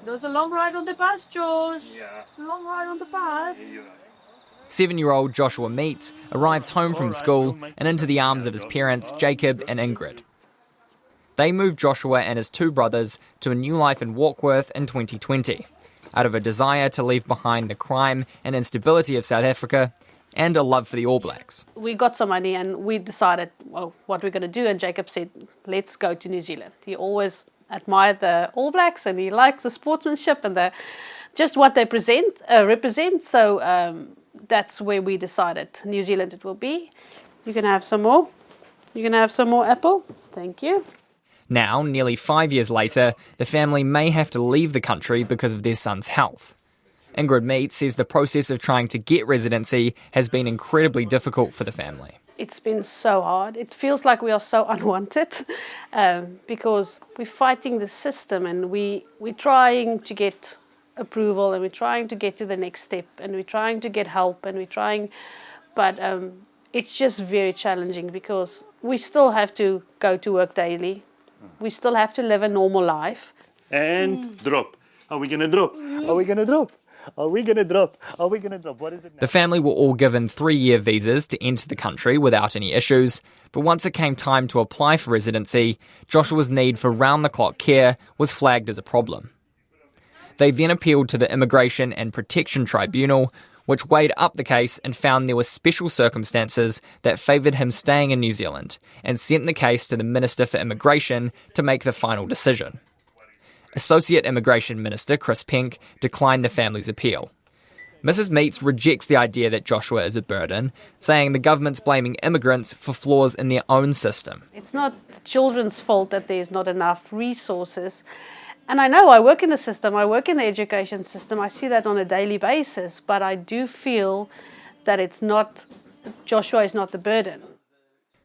There was a long ride on the bus, Josh. Yeah. Long ride on the bus. 7-year-old Joshua Meets arrives home from school and into the arms of his parents, Jacob and Ingrid. They moved Joshua and his 2 brothers to a new life in Warkworth in 2020, out of a desire to leave behind the crime and instability of South Africa and a love for the All Blacks. We got some money and we decided, well, what we're going to do, and Jacob said, let's go to New Zealand. He always admired the All Blacks and he likes the sportsmanship and just what they represent. So that's where we decided New Zealand it will be. You can have some more. You can have some more apple. Thank you. Now, nearly 5 years later, the family may have to leave the country because of their son's health. Ingrid Mead says the process of trying to get residency has been incredibly difficult for the family. It's been so hard. It feels like we are so unwanted because we're fighting the system and we're trying to get approval and we're trying to get to the next step and we're trying to get help and but it's just very challenging because we still have to go to work daily. We still have to live a normal life. And drop. Are we going to drop? Are we going to drop? Are we going to drop? Are we going to drop? What is it now? The family were all given 3-year visas to enter the country without any issues, but once it came time to apply for residency, Joshua's need for round-the-clock care was flagged as a problem. They then appealed to the Immigration and Protection Tribunal, which weighed up the case and found there were special circumstances that favoured him staying in New Zealand and sent the case to the Minister for Immigration to make the final decision. Associate Immigration Minister Chris Pink declined the family's appeal. Mrs. Meets rejects the idea that Joshua is a burden, saying the government's blaming immigrants for flaws in their own system. It's not the children's fault that there's not enough resources. And I know I work in the system, I work in the education system, I see that on a daily basis, but I do feel that Joshua is not the burden.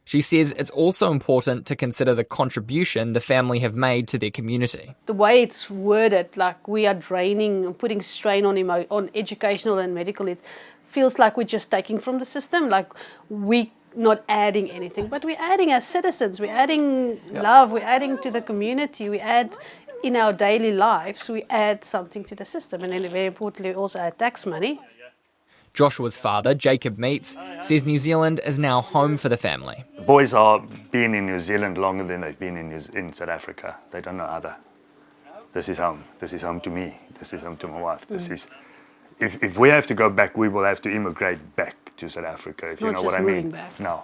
She says it's also important to consider the contribution the family have made to their community. The way it's worded, like we are draining and putting strain on educational and medical, it feels like we're just taking from the system, like we're not adding anything. But we're adding as citizens, we're adding love, we're adding to the community, we add in our daily lives, we add something to the system. And then very importantly, we also add tax money. Joshua's father, Jacob Meets, says New Zealand is now home for the family. The boys are been in New Zealand longer than they've been in South Africa. They don't know other. This is home. This is home to me. This is home to my wife. This is. If we have to go back, we will have to immigrate back to South Africa. If you know what I mean. No.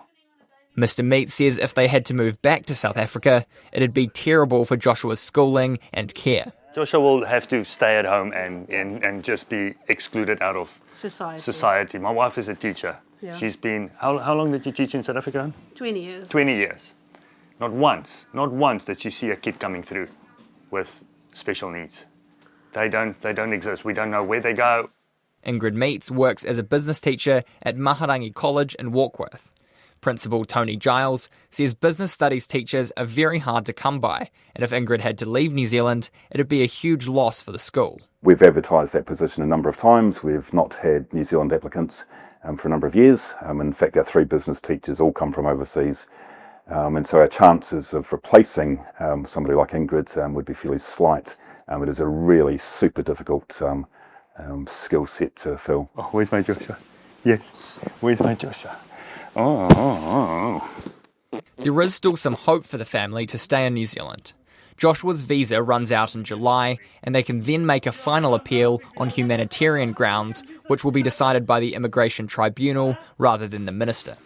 Mr. Meets says if they had to move back to South Africa, it'd be terrible for Joshua's schooling and care. Joshua will have to stay at home and just be excluded out of society. My wife is a teacher. Yeah. She's been, how long did you teach in South Africa? 20 years. 20 years. Not once did you see a kid coming through with special needs. They don't exist. We don't know where they go. Ingrid Meets works as a business teacher at Maharangi College in Warkworth. Principal Tony Giles says business studies teachers are very hard to come by, and if Ingrid had to leave New Zealand, it'd be a huge loss for the school. We've advertised that position a number of times. We've not had New Zealand applicants for a number of years. In fact, our 3 business teachers all come from overseas. And so our chances of replacing somebody like Ingrid would be fairly slight. It is a really super difficult skill set to fill. Oh, where's my Joshua? Yes, where's my Joshua? Oh. There is still some hope for the family to stay in New Zealand. Joshua's visa runs out in July, and they can then make a final appeal on humanitarian grounds, which will be decided by the Immigration Tribunal rather than the Minister.